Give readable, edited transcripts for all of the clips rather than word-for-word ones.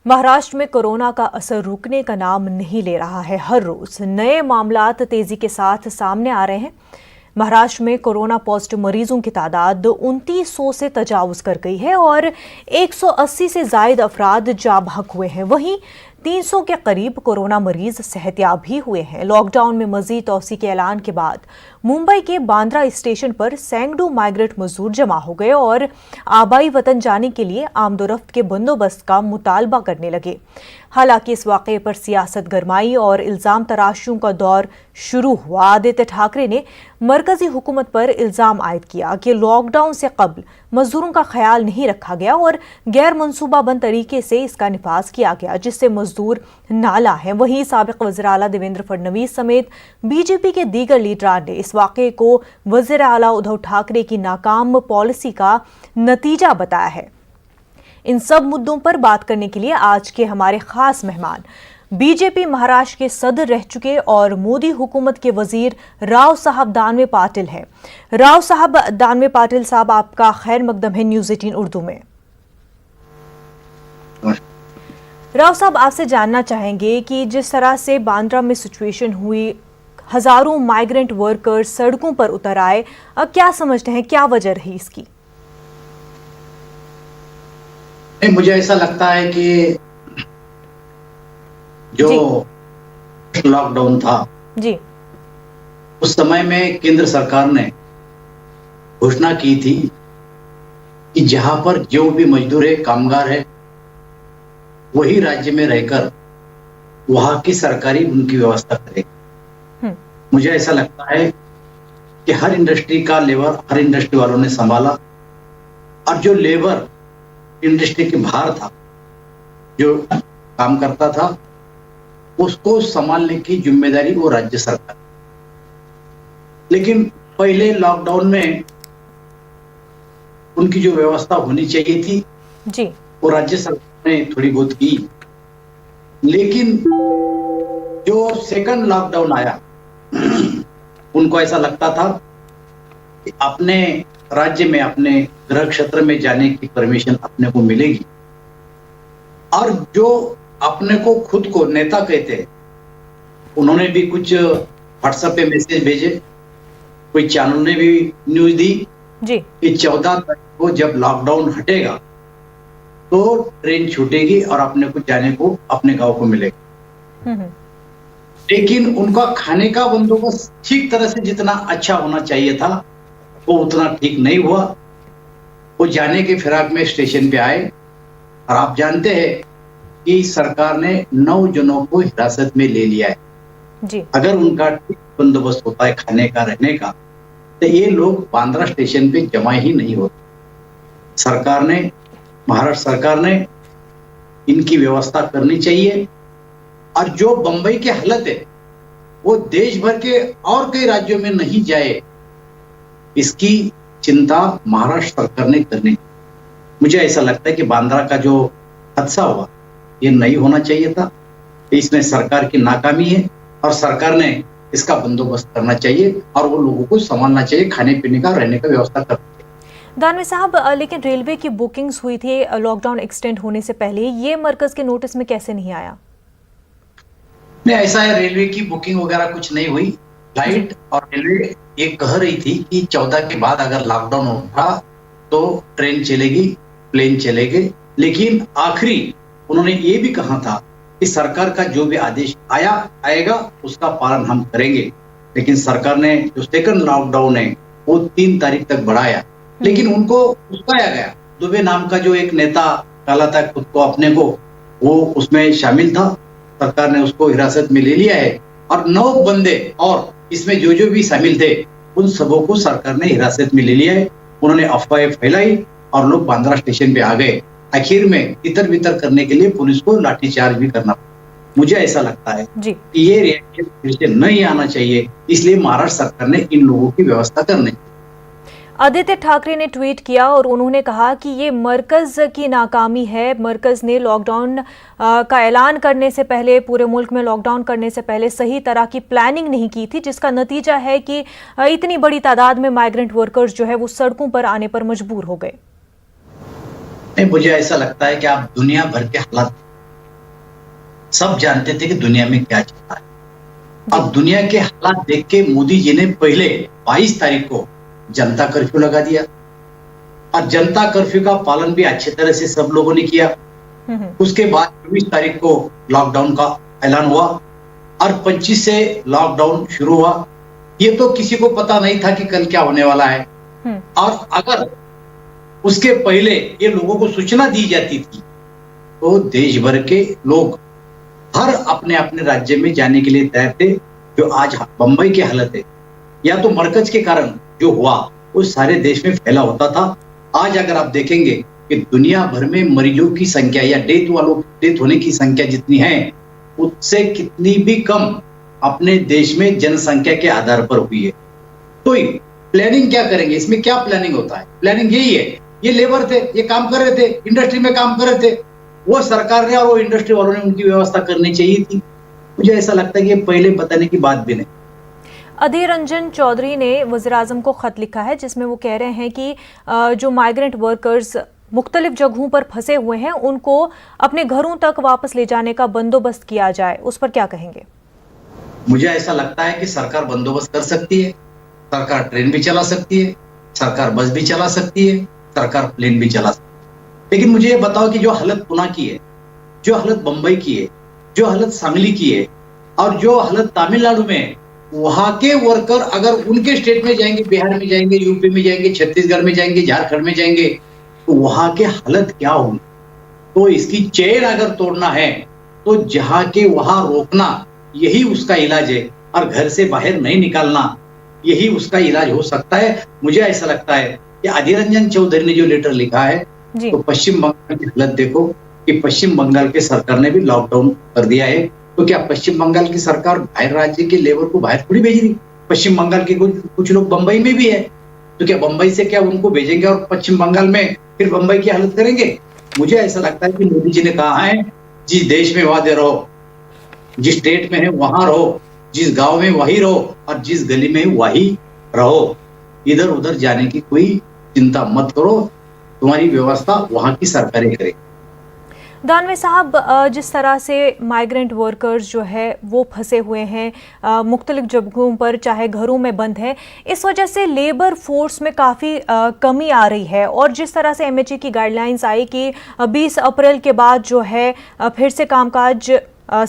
महाराष्ट्र में कोरोना का असर रुकने का नाम नहीं ले रहा है। हर रोज नए मामलात तेजी के साथ सामने आ रहे हैं। महाराष्ट्र में कोरोना पॉजिटिव मरीजों की तादाद 2900 से तजावुज कर गई है और 180 से ज्यादा अफराद जाँ बहक हुए हैं। वहीं 300 के करीब कोरोना मरीज सेहतयाब भी हुए हैं। लॉकडाउन में मजीद तौसी के ऐलान के बाद मुंबई के बांद्रा स्टेशन पर सैकड़ों माइग्रेंट मजदूर जमा हो गए और आबाई वतन जाने के लिए आमदोरफ्त के बंदोबस्त का मुतालबा करने लगे। हालांकि इस वाकये पर सियासत गरमाई और इल्जाम तराशियों का दौर शुरू हुआ। आदित्य ठाकरे ने मरकजी हुकूमत पर इल्जाम आयद किया कि लॉकडाउन से कबल मजदूरों का ख्याल नहीं रखा गया और गैर मंसूबाबंद तरीके से इसका निफाज किया गया, जिससे मजदूर नाला है। वहीं साबिक वज़ीर आला देवेंद्र फडणवीस समेत बीजेपी के दीगर लीडरान ने इस वाकये को वज़ीर आला उद्धव ठाकरे की नाकाम पॉलिसी का नतीजा बताया है। इन सब मुद्दों पर बात करने के लिए आज के हमारे खास मेहमान बीजेपी महाराष्ट्र के सदर रह चुके और मोदी हुकूमत के वजीर राव साहब दानवे पाटिल हैं। राव साहब दानवे पाटिल साहब, आपका खैर मकदम है न्यूज़ 18 उर्दू में। राव साहब, आपसे जानना चाहेंगे कि जिस तरह से बांद्रा में सिचुएशन हुई, हजारों माइग्रेंट वर्कर्स सड़कों पर उतर आए, क्या समझते हैं, क्या वजह रही इसकी? मुझे ऐसा लगता है कि जो लॉकडाउन था जी, उस समय में केंद्र सरकार ने घोषणा की थी कि जहां पर जो भी मजदूर है, कामगार है, वही राज्य में रहकर वहां की सरकारी उनकी व्यवस्था करेगी। मुझे ऐसा लगता है कि हर इंडस्ट्री का लेबर हर इंडस्ट्री वालों ने संभाला और जो लेबर इंडस्ट्री के बाहर था, जो काम करता था, उसको संभालने की जिम्मेदारी वो राज्य सरकार। लेकिन पहले लॉकडाउन में उनकी जो व्यवस्था होनी चाहिए थी जी, वो राज्य सरकार ने थोड़ी बहुत की। लेकिन जो सेकंड लॉकडाउन आया, उनको ऐसा लगता था कि अपने राज्य में, अपने गृह क्षेत्र में जाने की परमिशन अपने को मिलेगी और जो अपने को खुद को नेता कहते, उन्होंने भी कुछ व्हाट्सएप पे मैसेज भेजे, कोई चैनल ने भी न्यूज दी जी कि 14 तारीख को जब लॉकडाउन हटेगा तो ट्रेन छूटेगी और अपने को जाने को अपने गांव को मिलेगा। लेकिन उनका खाने का बंदोबस्त ठीक तरह से जितना अच्छा होना चाहिए था वो उतना ठीक नहीं हुआ। वो जाने के फिराक में स्टेशन पे आए और आप जानते हैं कि सरकार ने 9 जनों को हिरासत में ले लिया है जी। अगर उनका ठीक बंदोबस्त होता है खाने का, रहने का, तो ये लोग बांद्रा स्टेशन पे जमा ही नहीं होते। सरकार ने, महाराष्ट्र सरकार ने इनकी व्यवस्था करनी चाहिए और जो बंबई की हालत है वो देश भर के और कई राज्यों में नहीं जाए, इसकी चिंता महाराष्ट्र सरकार ने करनी। मुझे ऐसा लगता है कि बांद्रा का जो हादसा हुआ ये नहीं होना चाहिए था। इसमें सरकार की नाकामी है और सरकार ने इसका बंदोबस्त करना चाहिए और वो लोगों को संभालना चाहिए, खाने पीने का, रहने का व्यवस्था करना चाहिए। दानवे साहब, लेकिन रेलवे की बुकिंग्स हुई थी लॉकडाउन एक्सटेंड होने से पहले, ये मरकज के नोटिस में कैसे नहीं आया? नहीं, ऐसा है, रेलवे की बुकिंग वगैरह कुछ नहीं हुई। फ्लाइट और रेलवे ये कह रही थी कि 14 के बाद अगर लॉकडाउन होगा तो ट्रेन चलेगी, प्लेन चलेंगे। लेकिन आखिरी उन्होंने ये भी कहा था कि सरकार का जो भी आदेश आएगा उसका पालन हम करेंगे। लेकिन सरकार ने जो सेकंड लॉकडाउन है वो 3 तारीख तक बढ़ाया, लेकिन उनको उस्काया गया। दुबे नाम का जो एक नेता कहलाता है खुद को अपने को, वो उसमें शामिल था। सरकार ने उसको हिरासत में ले लिया है और 9 बंदे और इसमें जो भी शामिल थे उन सबों को सरकार ने हिरासत में ले लिया है। उन्होंने अफवाहें फैलाई और लोग बांद्रा स्टेशन पे आ गए। आखिर में तितर बितर करने के लिए पुलिस को लाठीचार्ज भी करना पड़ा। मुझे ऐसा लगता है कि ये रिएक्शन फिर से नहीं आना चाहिए, इसलिए महाराष्ट्र सरकार ने इन लोगों की व्यवस्था करनी। आदित्य ठाकरे ने ट्वीट किया और उन्होंने कहा कि ये मरकज की नाकामी है। मरकज ने लॉकडाउन का ऐलान करने से पहले, पूरे मुल्क में लॉकडाउन करने से पहले सही तरह की प्लानिंग नहीं की थी, जिसका नतीजा है कि इतनी बड़ी तादाद में माइग्रेंट वर्कर्स जो है वो सड़कों पर आने पर मजबूर हो गए। नहीं, मुझे ऐसा लगता है कि आप दुनिया भर के हालात सब जानते थे कि दुनिया में क्या चल रहा है। अब दुनिया के हालात देख के मोदी जी ने पहले 22 तारीख को जनता कर्फ्यू लगा दिया और जनता कर्फ्यू का पालन भी अच्छी तरह से सब लोगों ने किया। उसके बाद 24 तारीख को लॉकडाउन का ऐलान हुआ और 25 से लॉकडाउन शुरू हुआ। ये तो किसी को पता नहीं था कि कल क्या होने वाला है। और अगर उसके पहले ये लोगों को सूचना दी जाती थी तो देश भर के लोग हर अपने अपने राज्य में जाने के लिए तैयार थे। जो आज बंबई की हालत है या तो मरकज के कारण जो हुआ वो सारे देश में फैला होता था। आज अगर आप देखेंगे कि दुनिया भर में मरीजों की संख्या या डेथ होने की संख्या जितनी है उससे कितनी भी कम अपने देश में जनसंख्या के आधार पर हुई है। तो प्लानिंग क्या करेंगे, इसमें क्या प्लानिंग होता है? प्लानिंग यही है, ये लेबर थे, ये काम कर रहे थे, इंडस्ट्री में काम कर रहे थे, वो सरकार ने और वो इंडस्ट्री वालों ने उनकी व्यवस्था करनी चाहिए थी। मुझे ऐसा लगता है कि पहले बताने की बात भी नहीं। अधीर रंजन चौधरी ने वज़ीर-ए-आज़म को खत लिखा है जिसमें वो कह रहे हैं कि जो माइग्रेंट वर्कर्स मुख्तलिफ जगहों पर फंसे हुए हैं उनको अपने घरों तक वापस ले जाने का बंदोबस्त किया जाए, उस पर क्या कहेंगे? मुझे ऐसा लगता है कि सरकार बंदोबस्त कर सकती है, सरकार ट्रेन भी चला सकती है, सरकार बस भी चला सकती है, सरकार प्लेन भी चला सकती है। लेकिन मुझे ये बताओ कि जो हालत पुणे की है, जो हालत बंबई की है, जो हालत सांगली की है और जो हालत तमिलनाडु में है, वहां के वर्कर अगर उनके स्टेट में जाएंगे, बिहार में जाएंगे, यूपी में जाएंगे, छत्तीसगढ़ में जाएंगे, झारखंड में जाएंगे, तो वहां के हालत क्या होंगे? तो इसकी चेन अगर तोड़ना है तो जहां के वहां रोकना यही उसका इलाज है और घर से बाहर नहीं निकालना यही उसका इलाज हो सकता है। मुझे ऐसा लगता है कि अधीर रंजन चौधरी ने जो लेटर लिखा है तो पश्चिम बंगाल की हालत देखो कि पश्चिम बंगाल के सरकार ने भी लॉकडाउन कर दिया है। तो क्या पश्चिम बंगाल की सरकार बाहर राज्य के लेबर को बाहर थोड़ी भेज रही? पश्चिम बंगाल के कुछ लोग बंबई में भी है, तो क्या बंबई से क्या उनको भेजेंगे और पश्चिम बंगाल में फिर बंबई की हालत करेंगे? मुझे ऐसा लगता है कि मोदी जी ने कहा है जिस देश में वादे रहो, जिस स्टेट में है वहां रहो, जिस गांव में वही रहो और जिस गली में वही रहो, इधर उधर जाने की कोई चिंता मत करो, तुम्हारी व्यवस्था वहां की सरकारें करें। दानवे साहब, जिस तरह से माइग्रेंट वर्कर्स जो है वो फंसे हुए हैं मुख्तलिफ जगहों पर, चाहे घरों में बंद है, इस वजह से लेबर फोर्स में काफ़ी कमी आ रही है। और जिस तरह से MHA की गाइडलाइंस आई कि 20 अप्रैल के बाद जो है फिर से कामकाज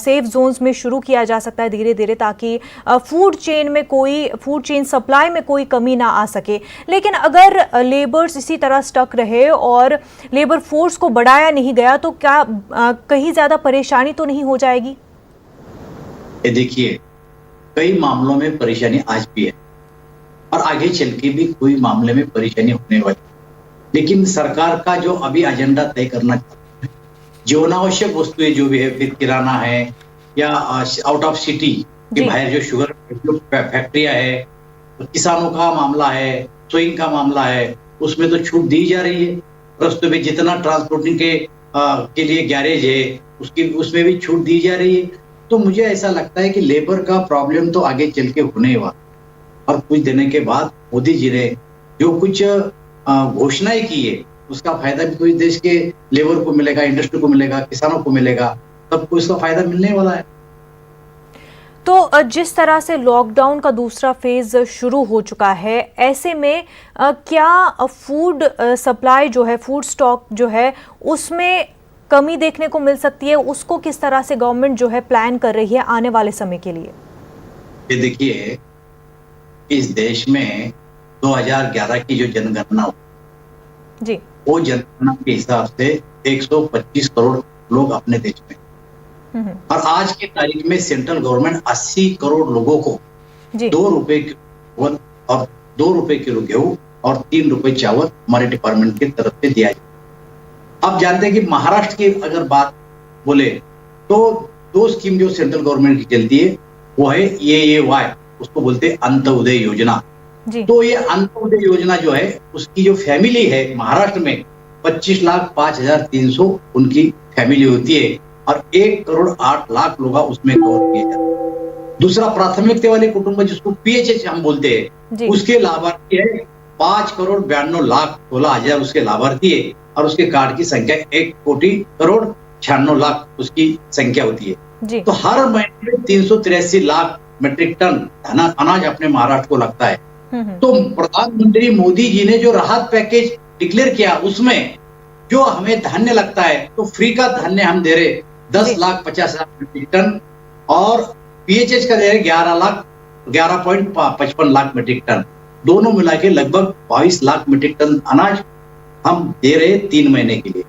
सेफ जोन्स में शुरू किया जा सकता है धीरे धीरे, ताकि फूड चेन सप्लाई में कोई कमी ना आ सके। लेकिन अगर लेबर्स इसी तरह स्टक रहे और लेबर फोर्स को बढ़ाया नहीं गया तो क्या कहीं ज़्यादा परेशानी तो नहीं हो जाएगी? देखिए, कई मामलों में परेशानी आज भी है और आगे चल के भी कोई मामले में परेशानी होने वाली, लेकिन सरकार का जो अभी एजेंडा तय करना जीवनावश्यक वस्तुएं जो भी है, फिर किराना है या आउट ऑफ सिटी के बाहर जो शुगर फैक्ट्रियां है, किसानों का मामला है, सोइंग का मामला है, उसमें तो छूट दी जा रही है। रस्तों में जितना ट्रांसपोर्टिंग के लिए गैरेज है उसमें भी छूट दी जा रही है। तो मुझे ऐसा लगता है कि लेबर का प्रॉब्लम तो आगे चल के होने वाला और कुछ देने के बाद मोदी जी ने जो कुछ घोषणाएं की है उसका फायदा भी तो इस देश के लेबर को मिलेगा, इंडस्ट्री को मिलेगा, किसानों को मिलेगा, सबको इसका फायदा मिलने वाला है। तो जिस तरह से लॉकडाउन का दूसरा फेज शुरू हो चुका है, ऐसे में क्या फूड सप्लाई जो है, फूड स्टॉक जो है, उसमें कमी देखने को मिल सकती है? उसको किस तरह से गवर्नमेंट जो है प्लान कर रही है आने वाले समय के लिए? ये देखिए, इस देश में 2011 की जो जनगणना जी, वो जनगणना के हिसाब से 125 करोड़ लोग अपने देश में, और आज की तारीख में सेंट्रल गवर्नमेंट 80 करोड़ लोगों को 2 रुपए किलो और 2 रुपए किलो गेहूं और 3 रुपए चावल हमारे डिपार्टमेंट की तरफ से दिया जाए। आप जानते हैं कि महाराष्ट्र की अगर बात बोले तो 2 स्कीम जो सेंट्रल गवर्नमेंट की चलती है वो है AAY, उसको बोलते हैं अंत्योदय योजना। तो ये अंत्योदय योजना जो है उसकी जो फैमिली है महाराष्ट्र में 25,05,300 उनकी फैमिली होती है और 1,08,00,000 लोग उसमें कवर किए जाते हैं। दूसरा प्राथमिकता वाले कुटुंब जिसको PHH हम बोलते हैं, उसके लाभार्थी है 5,92,16,00,000 उसके लाभार्थी है और उसके कार्ड की संख्या 1,96,96,00,000 उसकी संख्या होती है। जी। तो हर महीने में 383 लाख मीट्रिक टन अनाज अपने महाराष्ट्र को लगता है। तो प्रधानमंत्री मोदी जी ने जो राहत पैकेज डिक्लेयर किया उसमें जो हमें धान्य लगता है तो फ्री का धान्य हम दे रहे 10,50,000 मीट्रिक टन और पीएचएच का दे रहे 11.55 लाख मीट्रिक टन, दोनों मिला के लगभग 22 लाख मीट्रिक टन अनाज हम दे रहे 3 महीने के लिए।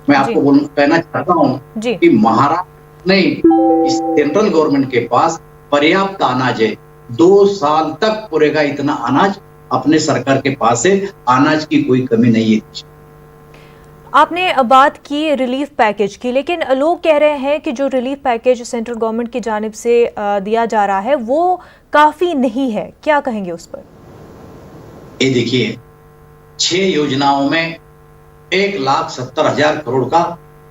मैं आपको कहना चाहता हूँ कि महाराष्ट्र नहीं, इस सेंट्रल गवर्नमेंट के पास पर्याप्त अनाज है, 2 साल तक पुरेगा इतना अनाज अपने सरकार के पास है, अनाज की कोई कमी नहीं है। आपने बात की रिलीफ पैकेज की, लेकिन लोग कह रहे हैं कि जो रिलीफ पैकेज सेंट्रल गवर्नमेंट की जानिब से दिया जा रहा है वो काफी नहीं है, क्या कहेंगे उस पर? ये देखिए, 6 योजनाओं में 1,70,000 करोड़ का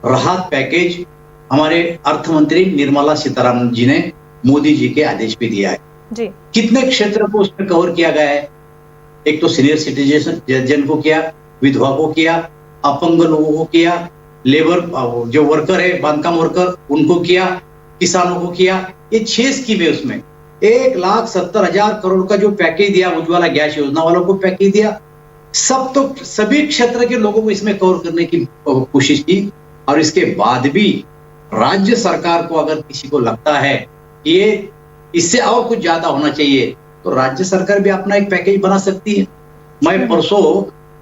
राहत पैकेज हमारे अर्थ मंत्री निर्मला सीतारमण जी ने मोदी जी के आदेश पे दिया है जी। कितने क्षेत्र को उसमें कवर किया गया है? एक तो सीनियर सिटीजन को किया, विधवा को किया, अपंग लोगों को किया, लेबर जो वर्कर है बांधकाम वर्कर उनको किया, किसानों को किया। ये 6 स्कीम है, उसमें 1,70,000 करोड़ का जो पैकेज दिया, उज्ज्वला गैस योजना वालों को पैकेज दिया, सभी क्षेत्र के लोगों को इसमें कवर करने की कोशिश की। और इसके बाद भी राज्य सरकार को अगर किसी को लगता है कि ये इससे और कुछ ज्यादा होना चाहिए तो राज्य सरकार भी अपना एक पैकेज बना सकती है। मैं परसों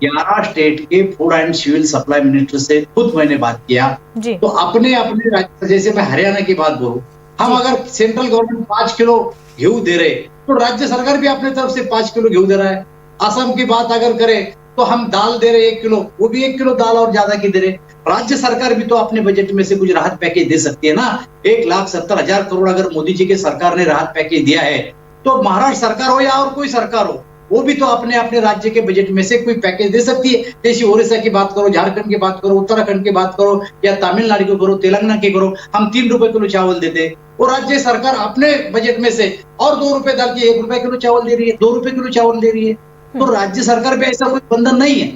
11 स्टेट के food and civil supply minister से खुद मैंने बात किया तो अपने राज्य, जैसे मैं हरियाणा की बात बोलूं, हम अगर सेंट्रल गवर्नमेंट 5 किलो गेहूं दे रहे तो राज्य सरकार भी अपने तरफ से 5 किलो गेहूं दे रहा है। असम की बात अगर करें तो हम दाल दे रहे 1 किलो, वो भी 1 किलो दाल और ज्यादा की दे रहे। राज्य सरकार भी तो अपने बजट में से कुछ राहत पैकेज दे सकती है ना। 1,70,000 करोड़ अगर मोदी जी के सरकार ने राहत पैकेज दिया है तो महाराष्ट्र सरकार हो या और कोई सरकार हो, वो भी तो अपने अपने राज्य के बजट में से कोई पैकेज दे सकती है। जैसे ओडिशा की बात करो, झारखंड की बात करो, उत्तराखंड की बात करो या तमिलनाडु की करो, तेलंगाना की करो, हम 3 रुपए किलो चावल देते, वो राज्य सरकार अपने बजट में से और 2 रुपए डाल के 1 रुपए किलो चावल दे रही है, 2 रुपए किलो चावल दे रही है। तो राज्य सरकार पे ऐसा कोई बंधन नहीं है।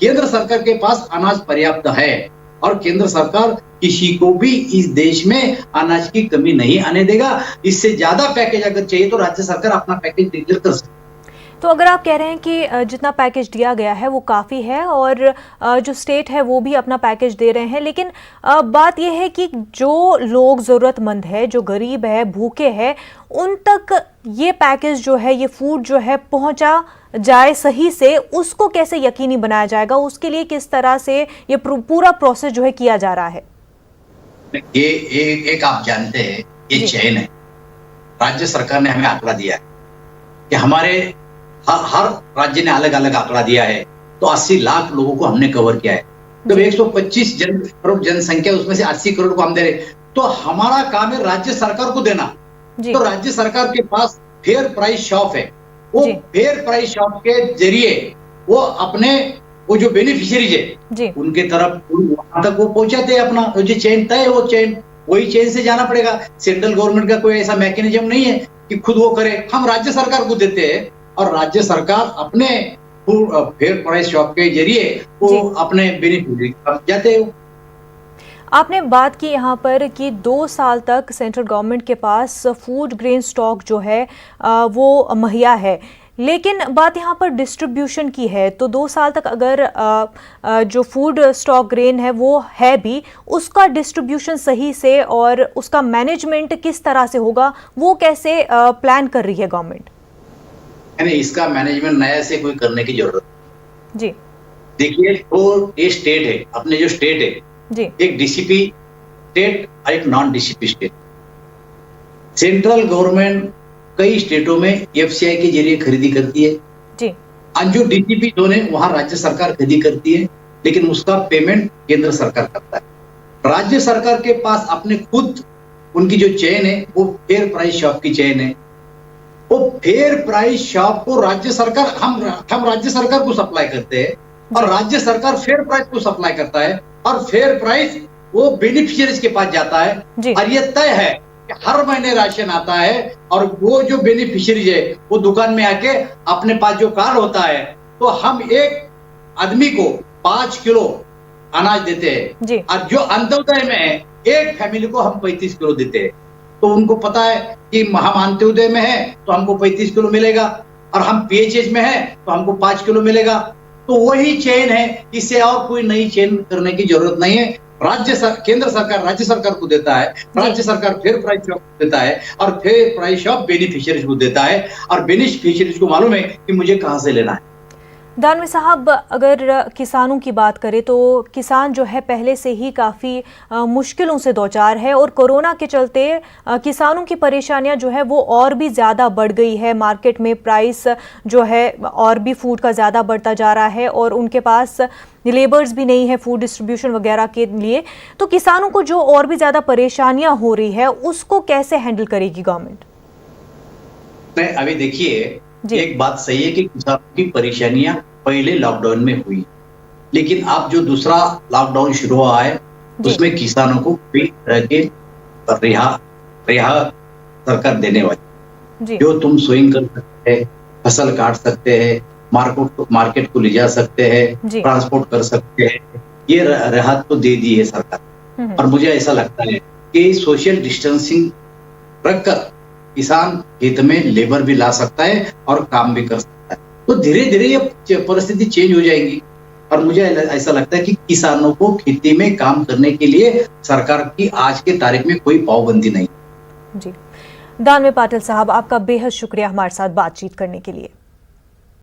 केंद्र सरकार के पास अनाज पर्याप्त है और केंद्र सरकार किसी को भी इस देश में अनाज की कमी नहीं आने देगा। इससे ज्यादा पैकेज अगर चाहिए तो राज्य सरकार अपना पैकेज डिक्लेयर कर सकती है। तो अगर आप कह रहे हैं कि जितना पैकेज दिया गया है वो काफ़ी है और जो स्टेट है वो भी अपना पैकेज दे रहे हैं, लेकिन बात यह है कि जो लोग ज़रूरतमंद है, जो गरीब है, भूखे हैं, उन तक ये पैकेज जो है, ये फूड जो है पहुंचा जाए सही से, उसको कैसे यकीनी बनाया जाएगा? उसके लिए किस तरह से ये पूरा प्रोसेस जो है किया जा रहा है? ये एक आप जानते हैं ये चयन है। राज्य सरकार ने हमें आंकड़ा दिया है कि हमारे हर राज्य ने अलग अलग आंकड़ा दिया है, तो 80 लाख लोगों को हमने कवर किया है। तो 125 करोड़ जनसंख्या, उसमें से 80 करोड़ को हम दे रहे, तो हमारा काम है राज्य सरकार को देना। तो राज्य सरकार के पास फेयर प्राइस शॉप है, वो फेयर प्राइस शॉप के जरिए वो अपने वो जो बेनिफिशियरीज है उनके तरफ वहां तक वो पहुंचाते हैं। अपना जो चेन तय है वो चेन, वही चेन से जाना पड़ेगा। सेंट्रल गवर्नमेंट का कोई ऐसा मैकेनिज्म नहीं है कि खुद वो करे, हम राज्य सरकार को देते हैं और राज्य सरकार अपने फेयर प्राइस शॉप के जरिए वो अपने बेनिफिशियरी जाते हैं। आपने बात की यहाँ पर कि 2 साल तक सेंट्रल गवर्नमेंट के पास फूड ग्रेन स्टॉक जो है वो मुहैया है, लेकिन बात यहाँ पर डिस्ट्रीब्यूशन की है। तो 2 साल तक अगर जो फूड स्टॉक ग्रेन है वो है भी, उसका डिस्ट्रीब्यूशन सही से और उसका मैनेजमेंट किस तरह से होगा, वो कैसे प्लान कर रही है गवर्नमेंट? इसका मैनेजमेंट नया से कोई करने की जरूरत जी। देखिए, तो ये स्टेट है, अपने जो स्टेट है जी, एक डीसीपी स्टेट और एक non DCP state. Central government कई स्टेटों में एफसीआई के जरिए खरीदी करती है जी, और जो डीसीपी जोन है वहां राज्य सरकार खरीदी करती है, लेकिन उसका पेमेंट केंद्र सरकार करता है। राज्य सरकार के पास अपने खुद उनकी जो चेन है वो फेयर प्राइस शॉप की चेन है। वो फेयर प्राइस शॉप को राज्य सरकार, हम राज्य सरकार को सप्लाई करते हैं और राज्य सरकार फेयर प्राइस को सप्लाई करता है और फेयर प्राइस वो बेनिफिशियरीज के पास जाता है और ये तय है कि हर महीने राशन आता है और वो जो बेनिफिशियरीज है वो दुकान में आके अपने पास जो कार्ड होता है तो हम एक आदमी को 5 किलो अनाज देते हैं और जो अंत्योदय में है एक फैमिली को हम 35 किलो देते हैं। तो उनको पता है कि हम अंत्योदय में है तो हमको 35 किलो मिलेगा, और हम पीएचएच में है तो हमको 5 किलो मिलेगा। तो वही चेन है, इससे और कोई नई चेन करने की जरूरत नहीं है। केंद्र सरकार राज्य सरकार को देता है, राज्य सरकार फिर प्राइस ऑफ देता है, और फिर प्राइस ऑफ बेनिफिशियरीज को देता है, और बेनिफिशियरीज को मालूम है कि मुझे कहां से लेना है। दानवे साहब, अगर किसानों की बात करें तो किसान जो है पहले से ही काफ़ी मुश्किलों से दो चार है, और कोरोना के चलते किसानों की परेशानियां जो है वो और भी ज़्यादा बढ़ गई है। मार्केट में प्राइस जो है और भी फूड का ज़्यादा बढ़ता जा रहा है, और उनके पास लेबर्स भी नहीं है फूड डिस्ट्रीब्यूशन वगैरह के लिए। तो किसानों को जो और भी ज़्यादा परेशानियां हो रही है उसको कैसे हैंडल करेगी गवर्नमेंट? अभी देखिए, एक बात सही है कि किसानों की परेशानियां पहले लॉकडाउन में हुई, लेकिन अब जो दूसरा लॉकडाउन शुरू हुआ है उसमें किसानों को कोई तरह के रिहा सरकार देने वाली, जो तुम सोइंग कर सकते हैं, फसल काट सकते हैं, मार्केट को ले जा सकते हैं, ट्रांसपोर्ट कर सकते हैं, ये राहत तो दे दी है सरकार। और मुझे ऐसा लगता है कि सोशल डिस्टेंसिंग रखकर किसान खेत में लेबर भी ला सकता है और काम भी कर सकता है। तो धीरे धीरे ये परिस्थिति चेंज हो जाएगी, और मुझे ऐसा लगता है कि किसानों को खेती में काम करने के लिए सरकार की आज के तारीख में कोई पाबंदी नहीं। जी, दानवे पाटिल साहब, आपका बेहद शुक्रिया हमारे साथ बातचीत करने के लिए।